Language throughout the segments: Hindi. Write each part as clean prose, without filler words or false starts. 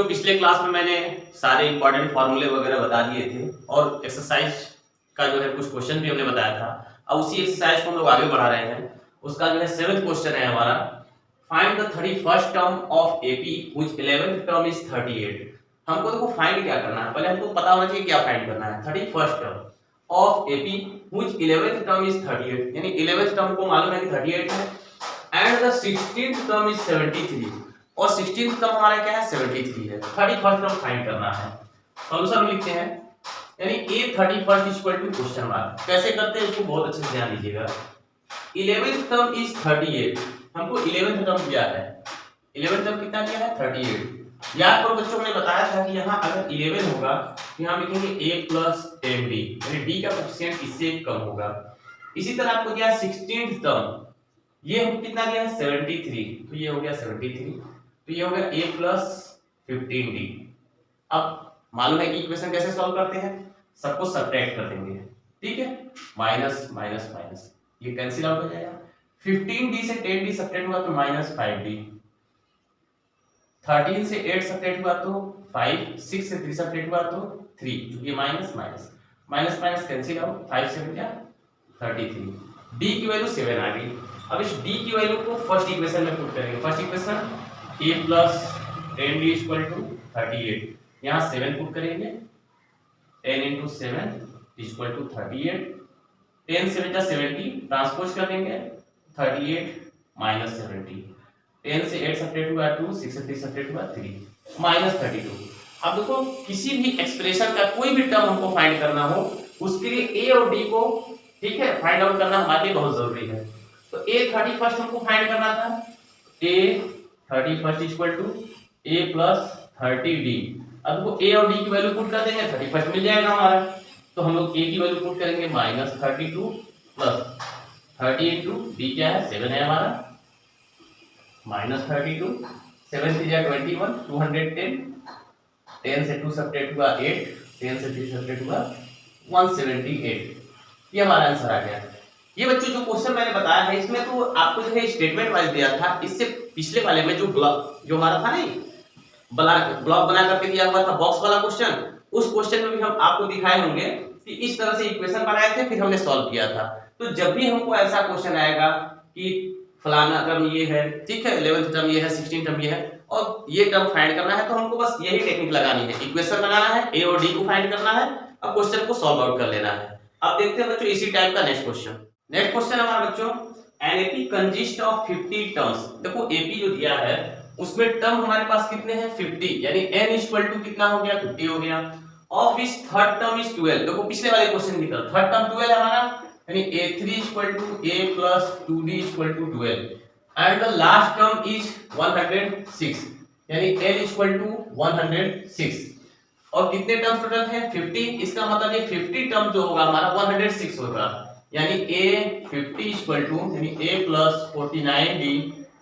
पिछले क्लास में मैंने सारे इंपॉर्टेंट फॉर्मूले वगैरह बता दिए थे और एक्सरसाइज का जो है कुछ क्वेश्चन भी हमने बताया था। अब उसी एक्सरसाइज को हम लोग आगे बढ़ा रहे हैं। उसका जो है 7th क्वेश्चन है हमारा, find the 31st term of AP which 11th term is 38। हमको देखो फाइंड क्या करना है, पहले हमको पता होना चाहिए क्या फाइंड करना है। 31st term of AP which 11th term is 38, यानी 11th टर्म को मालूम है कि 38 है and the 16th term is 73 और 16th टर्म हमारा क्या है 73 है। 31st टर्म फाइंड करना है। सॉल्यूशन लिखते हैं, यानी a 31st equal to question mark. कैसे करते हैं इसको बहुत अच्छे से ध्यान दीजिएगा। 11th टर्म इज 38, हमको 11th टर्म क्या है, 11th टर्म कितना दिया है 38। याद करो बच्चों, मैंने बताया था कि यहाँ अगर 11 होगा तो यहाँ लिखेंगे a प्लस 10d, यानी d का कोएफिशिएंट इससे कम होगा। इसी तरह आपको दिया है 16th टर्म, ये हमको कितना दिया है 73, तो ये हो गया 73, तो ये हो गया a प्लस 15d। अब मालूम है कि इक्वेशन कैसे सॉल्व करते हैं, सबको सब्ट्रैक्ट कर देंगे, ठीक है। माइनस माइनस माइनस ये कैंसिल आउट हो जाएगा। 15d से 10d सब्ट्रैक्ट हुआ तो माइनस 5d, 13 से 8 सब्ट्रैक्ट हुआ तो 5, 6 से 3 सब्ट्रैक्ट हुआ तो 3, क्योंकि minus minus minus minus cancel out, 5 से क्या 33, d की वैल्यू 7 आ गई। अब इस d की वैल्यू को फर्स्ट इक्वेशन में पुट करेंगे। First equation a plus 10d equal to 38, यहाँ 7 पुट करेंगे, 10 into 7 इक्वल टू 38, 10 से बचा 70, ट्रांसपोज कर देंगे 38 माइनस 70, 10 से 8 सब्ट्रैक्ट हुआ 2, 6 से 3 सब्ट्रैक्ट हुआ 3, माइनस 32। अब देखो किसी भी एक्सप्रेशन का कोई भी टर्म हमको फाइंड करना हो, उसके लिए a और d को ठीक है फाइंड आउट करना हमारे लिए बहुत जरूरी है। तो a 31st हमको फाइंड करना था, a 31st equal to a plus 30d। अब को a और d की वैल्यू पुट कर देंगे, 31st मिल जाएगा हमारा। तो हम लोग a की वैल्यू पुट करेंगे माइनस 32 प्लस 30 इंटू d क्या है 7 है हमारा, माइनस 32, 7 3 21, 210, 10 से 2 सब्ट्रैक्ट हुआ 8, 10 से 3 सब्ट्रैक्ट हुआ 178। ये हमारा आंसर आ गया। ये बच्चों जो क्वेश्चन मैंने बताया है इसमें तो आपको जो है स्टेटमेंट वाइज दिया था। इससे पिछले वाले में जो ब्लॉक जो हमारा था नहीं, ब्लॉक बना करके दिया हुआ था बॉक्स वाला क्वेश्चन, उस क्वेश्चन में भी हम आपको दिखाए होंगे कि इस तरह से इक्वेशन बनाए थे, फिर हमने सॉल्व किया था। तो जब भी हमको ऐसा क्वेश्चन आएगा कि फलाना टर्म ये है, ठीक है, 11th टर्म ये है, 16th टर्म ये है और ये टर्म फाइंड करना है, तो हमको बस यही टेक्निक लगानी है। इक्वेशन बनाना है, a और d को फाइंड करना है, अब क्वेश्चन को सॉल्व आउट कर लेना है। अब देखते हैं बच्चों इसी टाइप का नेक्स्ट क्वेश्चन। नेक्स्ट क्वेश्चन हमारा बच्चों, an AP consist of 50 terms. देखो एपी जो दिया है उसमें टर्म हमारे पास कितने हैं 50, यानी n इक्वल टू कितना हो गया 50 हो गया। ऑफ इस थर्ड टर्म इज 12, देखो पिछले वाले क्वेश्चन की तरह थर्ड टर्म 12 है हमारा, यानी a3 equal to a plus 2d equal to 12 and the last term is 106, यानी n इक्वल टू 106 और कितने टर्म्स टोटल हैं 50। इसका मतलब ये 50 टर्म जो होगा हमारा 106 होगा, यानी a 50 इक्वल टू यानी a plus 49d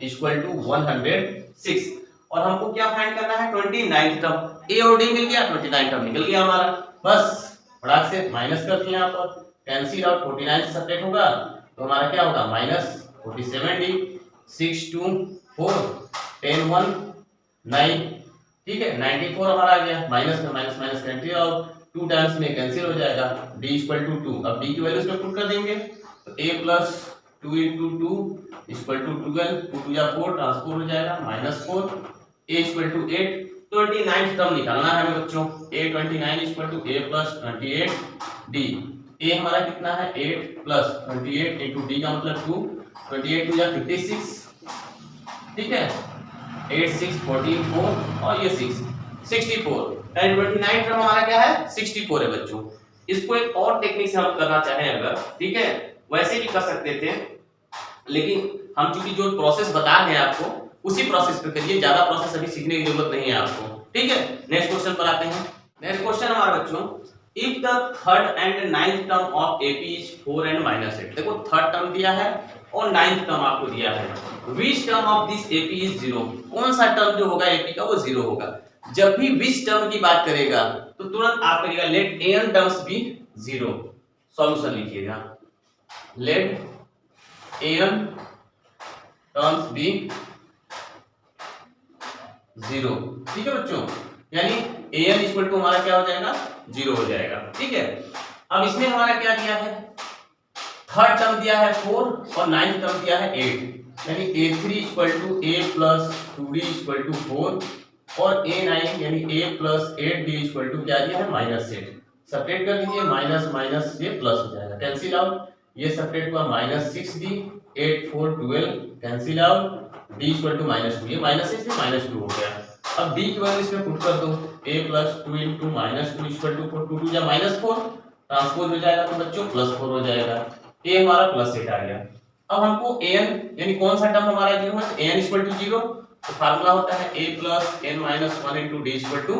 equal to 106 और हमको क्या फाइंड करना है 29th टर्म। a और d मिल गया, 29 टर्म निकल गया हमारा। बस फटाक से माइनस कर दिया, यहाँ पर कैंसिल आउट, 49 से सब्ट्रैक्ट होगा तो हमारा क्या होगा माइनस 47d, 6 2 4 10 1 9, ठीक है 94 हमारा आ गया। माइनस में माइनस माइनस कैंसिल और 2 टाइम्स में कैंसिल हो जाएगा, d इक्वल टू 2। अब d की वैल्यू इसमें पुट कर देंगे तो a plus 2 into 2 equal to 12, 2 2 या 4 ट्रांसफर हो जाएगा minus 4, a equal to 8। 29th term निकालना है हमें बच्चों, a 29 equal to a plus 28d। a हमारा कितना है 8 प्लस 28 इंटू d का मतलब 2, 28 2 या 56, ठीक है 8 6 14 4 और ये 6 64 एंड 29 टर्म हमारा क्या है 64 है बच्चों। इसको एक और टेक्निक से हम करना चाहें अगर, ठीक है वैसे भी कर सकते थे, लेकिन हम चूंकि जो प्रोसेस बता रहे हैं आपको उसी प्रोसेस पे करिए, ज्यादा प्रोसेस अभी सीखने की जरूरत नहीं है आपको, ठीक है। नेक्स्ट क्वेश्चन पर आते हैं। नेक्स्ट क्वेश्चन हमारा बच्चों, if the third and ninth term of AP is 4 and minus 8। देखो थर्ड टर्म दिया है और नाइन्थ टर्म आपको दिया है, which term of this AP is 0। कौन सा टर्म जो होगा एपी का वो 0 होगा। जब भी विच टर्म की बात करेगा तो तुरंत आप करिएगा let n terms be 0। Solution लिखिएगा, लेट एन टर्म्स बी 0, ठीक है बच्चों। यानी an इक्वल टू हमारा क्या हो जाएगा 0 हो जाएगा। ठीक है, अब इसमें हमारा क्या दिया है, थर्ड टर्म दिया है 4 और नाइन्थ टर्म दिया है 8, यानी a3 equal to a plus 2d equal to 4 और a9 यानी a plus 8d equal to क्या दिया है -8। सेपरेट कर दीजिए, माइनस माइनस ये प्लस हो जाएगा, कैंसिल आउट, ये सेपरेट हुआ -6d 8 4 12 cancel out, d equal to -2, ये -6 से -2 हो गया। अब d की वैल्यू इसमें पुट कर दो, a plus 2 into -2 equal to 4, 2 2 या -4 ट्रांसपोज हो जाएगा तो बच्चों +4 हो जाएगा, a हमारा +8 आ गया। अब हमको an यानी कौन सा टर्म हमारा 0 है, an इक्वल टू 0, तो फार्मूला होता है a plus n minus 1 into d equal to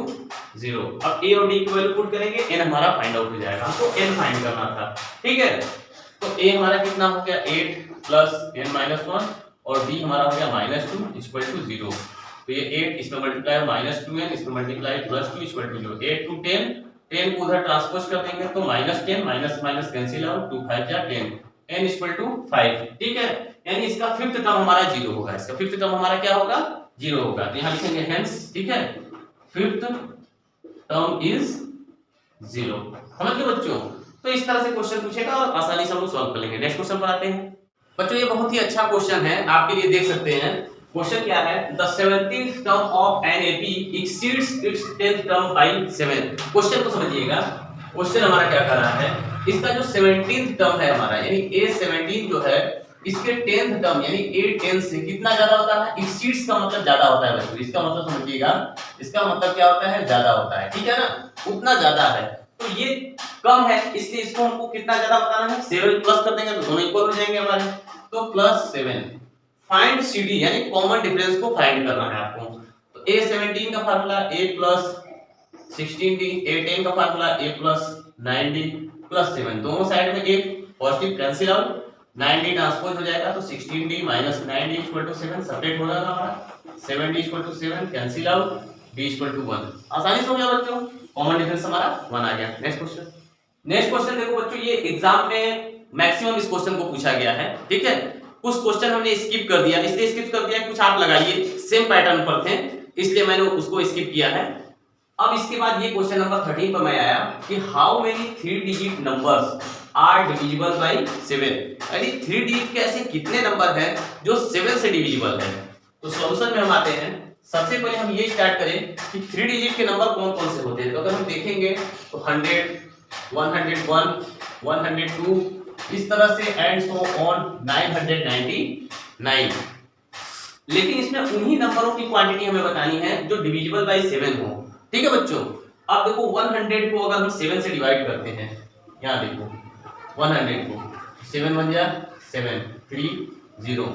0। अब a और d की वैल्यू पुट करेंगे, n हमारा फाइंड आउट हो जाएगा, हमको n फाइंड करना था। ठीक है, तो a हमारा कितना हो गया 8 प्लस n माइनस 1 और d हमारा हो गया -2 इक्वल टू 0। तो ये 8 इसमें मल्टीप्लाई -2n इसमें मल्टीप्लाई +2 इक्वल टू 0, 8 टू 10, 10 को उधर ट्रांसपोज कर देंगे तो -10 माइनस माइनस कैंसिल आउट, 2 5 जा 10, n इक्वल टू 5। ठीक है, यानी इसका फिफ्थ टर्म हमारा 0 होगा, इसका फिफ्थ टर्म हमारा क्या होगा 0 होगा, तो यहां लिखेंगे हेंस। ठीक है, फिफ्थ टर्म इज 0। समझ गए बच्चों, तो इस तरह से क्वेश्चन पूछेगा और आसानी से हम लोग सॉल्व कर लेंगे। नेक्स्ट क्वेश्चन पर आते हैं बच्चों, ये बहुत ही अच्छा क्वेश्चन है, आपके लिए देख सकते हैं। क्वेश्चन क्या है, the 17th term of an AP exceeds its 10th term by 7। Question को समझिएगा, क्वेश्चन हमारा क्या कर रहा है, इसका जो 17th टर्म है हमारा यानी a17 जो है इसके 10th टर्म यानी a10 से कितना ज्यादा होता है, एक्सीड्स का मतलब ज्यादा होता है बच्चों, इसका मतलब समझिएगा, इसका मतलब क्या होता है ज्यादा होता है। ठीक है ना, उतना ज्यादा है, तो ये कम है इसलिए इसको हमको कितना ज्यादा बताना है, 7 प्लस कर देंगे तो दोनों इक्वल हो जाएंगे हमारे, तो +7। फाइंड CD यानी कॉमन डिफरेंस को फाइंड करना है आपको, तो a17 का formula a plus 16d, a10 का formula a plus 9d plus 7, दोनों साइड में एक positive cancel out, 9d transpose हो जाएगा तो 16d minus 9d equal to 7 separate हो जाएगा हमारा, 7d equal to 7 cancel out, d equal to 1। आसानी से हो गया बच्चों, कॉमन डिफरेंस हमारा 1 आ गया। नेक्स्ट क्वेश्चन, नेक्स्ट क्वेश्चन देखो बच्चों, ये एग्जाम में मैक्सिमम इस क्वेश्चन को पूछा गया है। ठीक है, कुछ क्वेश्चन हमने स्किप कर दिया, इसलिए स्किप कर दिया, कुछ आप लगाइए सेम पैटर्न पर थे इसलिए मैंने उसको स्किप किया है। अब इसके बाद ये क्वेश्चन नंबर 13 पर मैं आया कि how many 3 digit numbers are divisible by 7, यानी 3 डिजिट के ऐसे कितने नंबर हैं जो 7 से डिविजिबल है। तो सॉल्यूशन में हम आते हैं, सबसे पहले हम ये स्टार्ट करें कि 3 डिजिट के नंबर कौन कौन से होते हैं। तो अगर हम देखेंगे तो 100 101 102 इस तरह से एंड सो ऑन 999। लेकिन इसमें उन्हीं नंबरों की क्वांटिटी हमें बतानी है जो डिविजिबल बाय 7 हो। ठीक है बच्चों, अब देखो 100 को अगर हम 7 से डिवाइड करते हैं, यहाँ देखो 100 को 7 1 जा 7 3 0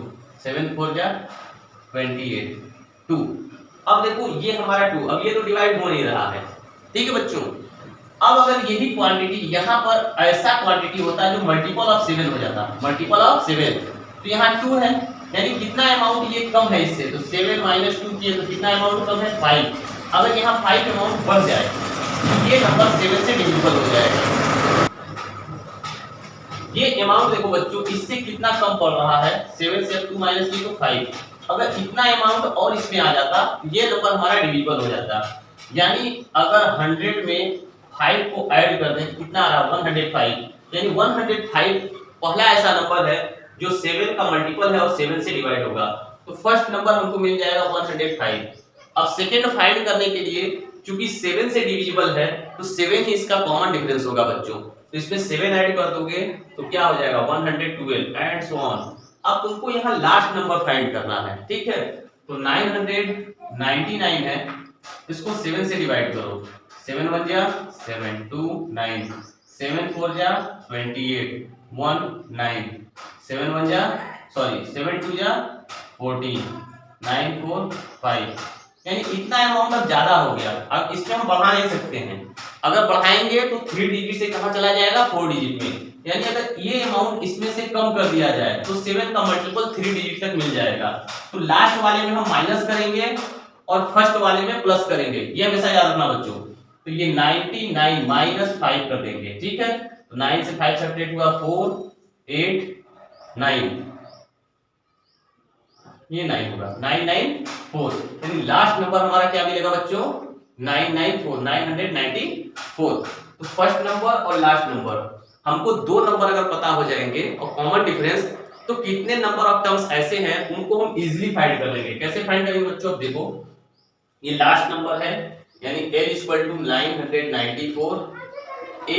7 4 जा 28 2। अब देखो ये हमारा 2, अब ये तो डिवाइड हो नहीं रहा है। ठीक है बच्चों, अब अगर यही क्वांटिटी यहाँ पर ऐसा क्वांटिटी होता है जो मल्टीपल ऑफ 7 हो जाता है, मल्टीपल ऑफ 7, तो यहाँ 2 है यानी कितना अमाउंट ये कम है इससे, तो 7 माइनस 2 किए तो कितना अमाउंट कम है 5। अगर यहाँ 5 अमाउंट बढ़ जाए तो ये नंबर 7 से डिविजिबल हो जाएगा। ये अमाउंट देखो बच्चों इससे कितना कम पड़ रहा है, 7 से 2 माइनस किए तो 5। अगर इतना अमाउंट और इसमें आ जाता ये नंबर हमारा डिविजिबल हो जाता। यानी अगर 100 में 5 को ऐड कर दें कितना आ रहा है 105, यानी 105 पहला ऐसा नंबर है जो 7 का मल्टीपल है और 7 से डिवाइड होगा, तो फर्स्ट नंबर हमको मिल जाएगा 105। अब सेकंड फाइंड करने के लिए चूंकि 7 से डिविजिबल है तो 7 ही इसका कॉमन डिफरेंस होगा बच्चों, तो इसमें 7 ऐड कर दोगे तो क्या हो जाएगा 112 एंड सो ऑन। अब तुमको यहाँ लास्ट नंबर फाइंड करना है। ठीक है, तो 999 है, इसको 7 से डिवाइड करो, 7 1 जा 7 2 9 7 4 जा 28 1 9 7 1 जा 7 2 जा 14 9 4 5, यानी इतना अमाउंट अब ज्यादा हो गया। अब इसमें हम बढ़ा नहीं सकते हैं, अगर बढ़ाएंगे तो 3 डिजिट से कहां चला जाएगा 4 डिजिट में, यानी अगर ये अमाउंट इसमें से कम कर दिया जाए तो 7 का मल्टीपल 3 डिजिट तक मिल जाएगा। तो लास्ट वाले में हम माइनस करेंगे और फर्स्ट वाले में प्लस करेंगे, ये हमेशा याद रखना बच्चों। तो ये 99 माइनस 5 कर देंगे। ठीक है, तो 9 से 5 सेपरेट हुआ 4 8 9, ये 9 होगा 994, यानी लास्ट नंबर हमारा क्या मिलेगा बच्चों 994 तो फर्स्ट नंबर और लास्ट नंबर, हमको दो नंबर अगर पता हो जाएंगे और कॉमन डिफरेंस, तो कितने नंबर ऑफ टर्म्स ऐसे हैं उनको हम इजीली फाइंड कर लेंगे। कैसे फाइंड करेंगे बच्चों, देखो ये लास्ट नंबर है यानी L इक्वल टू 994, A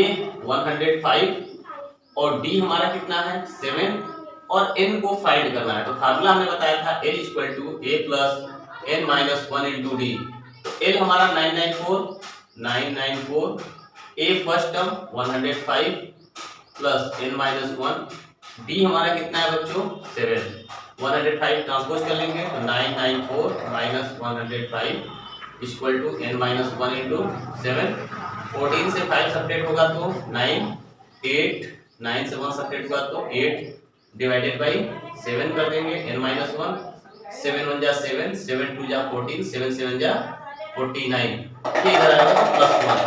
105 और D हमारा कितना है 7 और N को फाइंड करना है। तो फार्मूला हमने बताया था L equal to A plus N minus 1 into D। L हमारा 994 A first term 105 plus N minus 1, D हमारा कितना है बच्चों 7, 105 ट्रांसपोज कर लेंगे तो 994 minus 105 equal to N minus 1 into 7, 14 से 5 सब्ट्रैक्ट होगा तो 9, 8, 9 से 1 सब्ट्रैक्ट होगा तो 8 डिवाइडेड बाई 7 कर देंगे N माइनस 1, 7 1 जा 7, 7 2 जा 14, 7 7 जा 49, ये इधर आएगा तो प्लस 1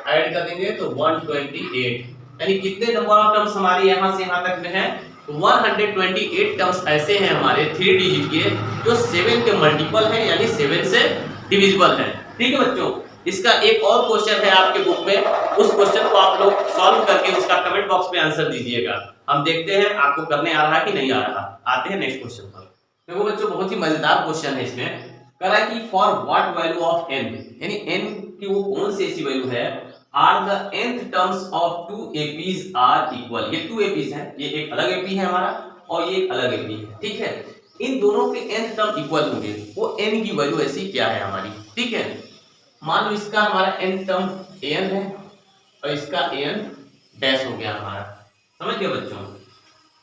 ऐड कर देंगे तो 128, यानी कितने नंबर ऑफ टर्म्स हमारे यहां से यहां तक में है 128 टर्म्स ऐसे हैं हमारे 3 डिजिट के जो 7 के मल्टीपल है यानी 7 से डिविजिबल है। ठीक है बच्चों, इसका एक और क्वेश्चन है आपके बुक में, उस क्वेश्चन को आप लोग सॉल्व करके उसका कमेंट बॉक्स में आंसर दीजिएगा। हम देखते हैं आपको करने आ रहा कि नहीं आ रहा। आते हैं नेक्स्ट क्वेश्चन पर। देखो बच्चों बहुत ही मजेदार क्वेश्चन है, इसमें कह रहा है कि for what value of n, यानी n की वो कौन सी ऐसी वैल्यू है are the nth terms of 2 APs are equal. ये 2 APs हैं, ये एक अलग AP है हमारा और ये एक अलग AP है। ठीक है, इन दोनों के nth टर्म इक्वल होंगे, वो n की वैल्यू ऐसी क्या है हमारी। ठीक है, मान लो इसका हमारा nth टर्म an है और इसका an डैश हो गया हमारा, समझ गए बच्चों।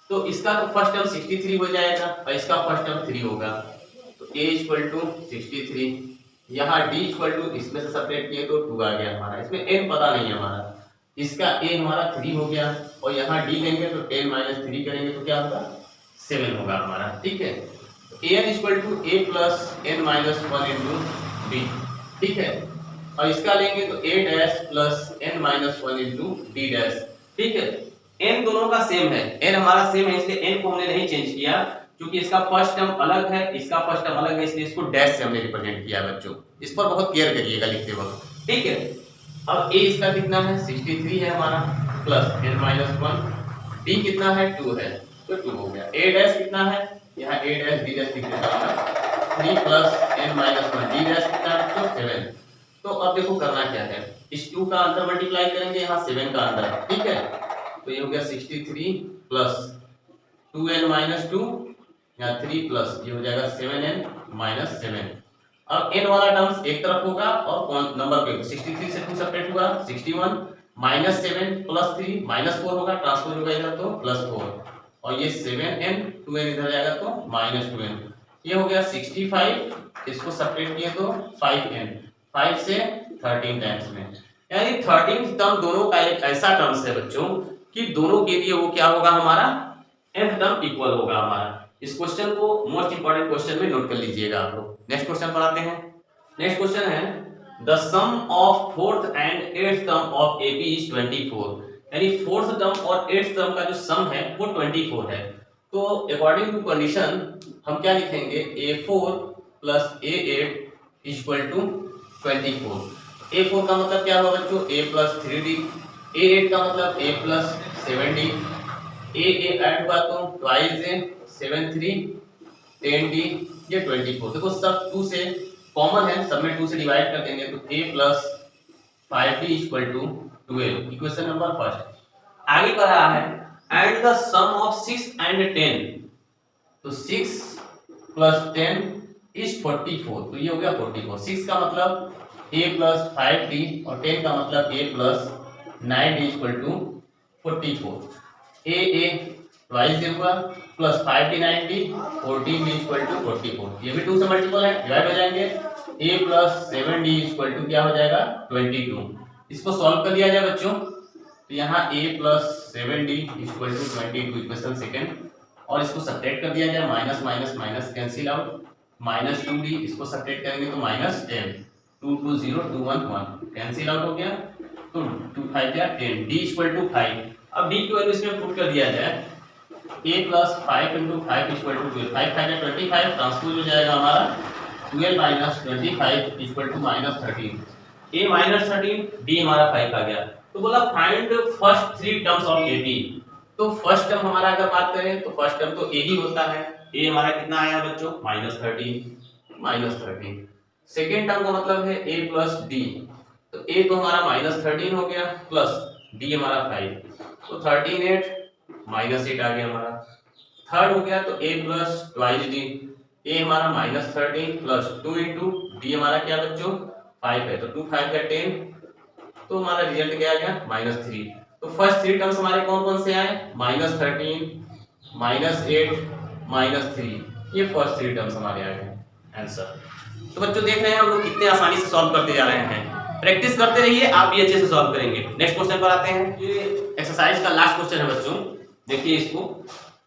तो इसका तो फर्स्ट टर्म 63 हो जाएगा और इसका फर्स्ट टर्म 3 होगा, तो a इक्वल टू 63, यहाँ d इक्वल टू इसमें से सब्ट्रैक्ट किए तो 2 आ गया हमारा, इसमें n पता नहीं है हमारा, इसका a हमारा 3 हो गया और यहाँ d लेंगे तो 10 माइनस 3 करेंगे तो क्या होगा 7 होगा हमारा। ठीक है, an equal to a plus n minus 1 into d। ठीक है, और इसका लेंगे तो a dash plus n minus 1 into d dash. ठीक है, n दोनों का सेम है, n हमारा सेम है इसलिए n को हमने नहीं चेंज किया, क्योंकि इसका फर्स्ट टर्म अलग है इसका फर्स्ट टर्म अलग है, इसलिए इसको डैश से हमने रिप्रेजेंट किया बच्चों। इस पर बहुत केयर करिएगा लिखते वक्त। ठीक है, अब a इसका कितना है 63 है हमारा प्लस n माइनस 1, d कितना है 2 है तो 2 हो गया, a डैश कितना है यहाँ a डैश d डैश लिख देता हूं 3 plus n minus 1 d dash कितना है तो 7। तो अब देखो करना क्या है, इस 2 का अंदर मल्टीप्लाई करेंगे यहाँ 7 का अंदर। ठीक है, तो ये हो गया 63 प्लस 2n माइनस 2 यहाँ 3 प्लस ये हो जाएगा 7n माइनस 7। अब n वाला टर्म्स एक तरफ होगा और कौन नंबर पे 63 से 2 सब्ट्रैक्ट हुआ 61 माइनस 7 प्लस 3 माइनस 4 होगा, ट्रांसपोज होगा इधर तो प्लस 4 और ये 7n 2n इधर जाएगा तो माइनस 2n, ये हो गया 65, इसको सब्ट्रैक्ट किए तो 5n, 5 से 13 टाइम्स में, यानी 13 टर्म दोनों का एक ऐसा टर्म्स है बच्चों कि दोनों के लिए वो क्या होगा हमारा nth टर्म इक्वल होगा हमारा। इस क्वेश्चन को मोस्ट इंपोर्टेंट क्वेश्चन में नोट कर लीजिएगा आप लोग। नेक्स्ट क्वेश्चन पर आते हैं। नेक्स्ट क्वेश्चन है the sum of fourth and eighth term of AP is 24, यानी फोर्थ टर्म और एट्थ टर्म का जो सम है वो 24 है। तो अकॉर्डिंग टू कंडीशन हम क्या लिखेंगे A4 plus A8 equal to 24। A4 का मतलब क्या होगा बच्चों A प्लस 3D, A8 का मतलब A plus 7D, A add हुआ तो 2A 7 3 10D ये 24। देखो सब 2 से कॉमन है, सब में 2 से डिवाइड कर देंगे तो A plus 5D equal to 12, equation number first. आगे बढ़ रहा है and the sum of 6 and 10, तो 6 प्लस 10 इज 44, तो ये हो गया 44। 6 का मतलब A प्लस 5D और 10 का मतलब A plus 9D equal to 44। A twice ये हुआ plus 5D 9D 14D equal to 44, ये भी 2 से मल्टीपल है, डिवाइड हो जाएंगे। A plus 7D equal to क्या हो जाएगा 22। इसको सॉल्व कर दिया जाए बच्चों तो यहाँ A plus 7D equal to 22 equation second, और इसको सब्ट्रैक्ट कर दिया जाए, minus minus minus cancel out, minus 2D इसको सब्ट्रैक्ट करेंगे तो माइनस 10, 2 2 0 2 1 1 कैंसिल आउट हो गया तो 2 5 या 10, D इक्वल टू 5। अब D की वैल्यू इसमें पुट कर दिया जाए A plus 5 into 5 equal to 12, 5 5 25 transpose हो जाएगा हमारा 12 minus 25 equal to minus 13। A minus 13, D हमारा 5 आ गया। तो बोला find first 3 terms of A B. तो फर्स्ट टर्म हमारा अगर बात करें तो फर्स्ट टर्म तो ए ही होता है। ए हमारा कितना आया बच्चों, -13। सेकेंड टर्म का मतलब है ए प्लस डी। तो ए तो हमारा -13 हो गया प्लस डी हमारा 5, तो 13 8 -8 आ गया हमारा। थर्ड हो गया तो ए प्लस ट्वाइस डी। ए हमारा -13 प्लस 2 इंटू डी हमारा क्या बच्चों 5 है, तो 2 5 का 10, तो हमारा रिजल्ट क्या आ गया -3। तो फर्स्ट 3 टर्म्स हमारे कौन कौन से आए, -13 -8 -3, ये फर्स्ट 3 टर्म्स हमारे आ गए आंसर। तो बच्चों देख रहे हैं हम लोग कितने आसानी से सॉल्व करते जा रहे हैं। प्रैक्टिस करते रहिए, आप भी अच्छे से सॉल्व करेंगे। नेक्स्ट क्वेश्चन पर आते हैं। ये एक्सरसाइज का लास्ट क्वेश्चन है बच्चों, देखिए इसको।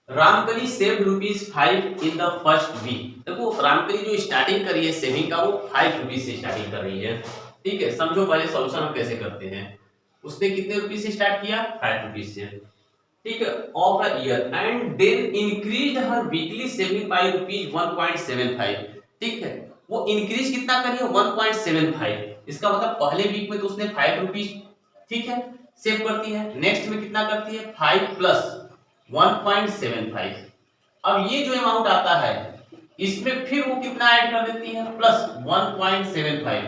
Ramkali saved ₹5 in the first week. देखो रामकली जो स्टार्टिंग करी है सेविंग का वो ₹5 से स्टार्टिंग कर रही है, ठीक है। समझो पहले सॉल्यूशन हम कैसे करते हैं। उसने कितने रुपीस से स्टार्ट किया, ₹5 से, ठीक है, of a year, and then increased her weekly saving by ₹1.75, ठीक है। वो इंक्रीज कितना करी है 1.75। इसका मतलब पहले वीक में तो उसने ₹5, ठीक है, सेव करती है। नेक्स्ट में कितना करती है 5 प्लस 1.75। अब ये जो अमाउंट आता है इसमें फिर वो कितना ऐड कर देती है प्लस 1.75।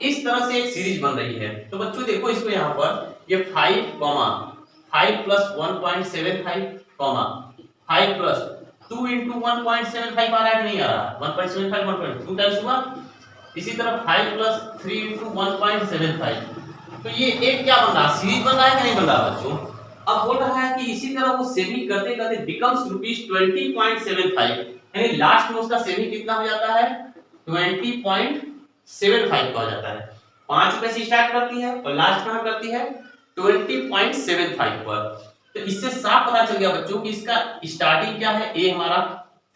इस तरह से एक सीरीज बन रही है। तो बच्चों देखो इसको यहाँ पर ये 5 प्लस 1.75 5 प्लस 2 इंटू 1.75 आ रहा है कि नहीं आ रहा, 1.75 1.2 टाइम्स हुआ। इसी तरह 5 प्लस 3 इंटू 1.75, तो ये एक क्या बन रहा, सीरीज बन रहा है कि नहीं बन रहा बच्चों। अब बोल रहा है कि इसी तरह वो सेविंग करते करते बिकम्स ₹20.75, यानी लास्ट में उसका सेविंग कितना हो जाता है 20.75 का हो जाता है। ₹5 से स्टार्ट करती है और लास्ट में करती है 20.75 पर। तो इससे साफ पता चल गया बच्चों कि इसका स्टार्टिंग क्या है, ए हमारा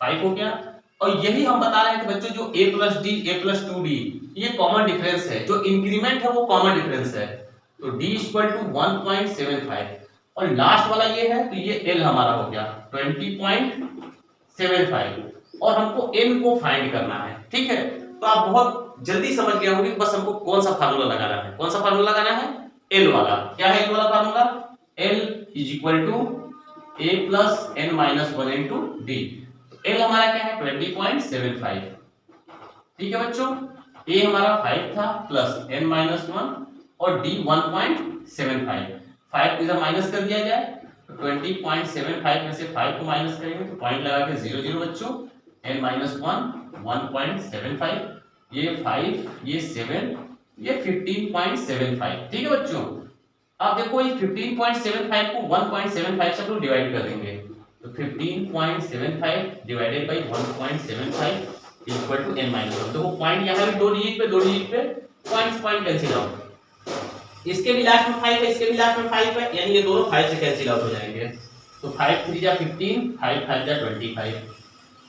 5 हो गया। और यही हम बता रहे हैं कि बच्चों जो a plus D a plus 2d ये कॉमन डिफरेंस है, जो इंक्रीमेंट है वो कॉमन डिफरेंस है। तो d इक्वल टू 1.75 और लास्ट वाला ये है, तो ये l हमारा हो गया 20.75 और हमको n को फाइंड करना है, ठीक है। तो आप बहुत जल्दी समझ गए होंगे, बस हमको कौन सा फार्मूला लगाना है, कौन सा फार्मूला लगाना है, l वाला। क्या है l वाला formula, l is equal to a plus n minus 1 into D. L हमारा क्या है 20.75, ठीक है बच्चों। A हमारा 5 था प्लस n माइनस 1 और D 1.75। 5 को इधर माइनस कर दिया जाए तो 20.75 में से 5 को माइनस करेंगे तो पॉइंट लगा के 0 0 बच्चों। n माइनस 1 1.75, ये 5 ये 7 ये 15.75, ठीक है बच्चों। अब देखो ये 15.75 को 1.75 से हम लोग डिवाइड कर देंगे, तो 15.75 divided by 1.75 equal to n minus 1। देखो पॉइंट यहाँ भी दो डिजिट पे पॉइंट कैंसिल आउट। इसके भी लास्ट में 5 है, इसके भी लास्ट में 5 है, यानी ये दोनों 5 से कैंसिल आउट हो जाएंगे। तो 5 3 जा 15, 5 5 जा 25,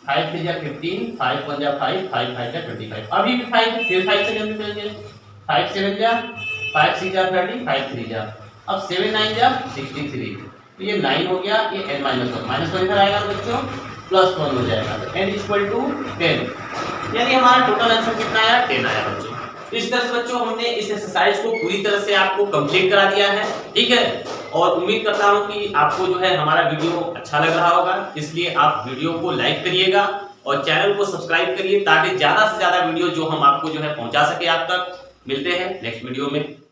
5 3 जा 15, 5 1 जा 5, 5 5 जा 25। अभी भी 5 है, फिर 5 से कैंसिल करेंगे, 5 7 जा 5 6 जा 30, 5 3 जा, अब 7 9 जा 63, तो ये 9 हो गया, ये n माइनस 1 इधर आएगा बच्चों प्लस 1 हो जाएगा, तो n इक्वल टू 10, यानी हमारा टोटल आंसर कितना आया 10 आया बच्चों। इस तरह से बच्चों हमने इस एक्सरसाइज को पूरी तरह से आपको कंप्लीट करा दिया है, ठीक है। और उम्मीद करता हूं कि आपको जो है हमारा वीडियो अच्छा लग रहा होगा, इसलिए आप वीडियो को लाइक करिएगा और चैनल को सब्सक्राइब करिए ताकि ज्यादा से ज्यादा वीडियो जो हम आपको जो है पहुंचा सके आप तक। मिलते हैं नेक्स्ट वीडियो में।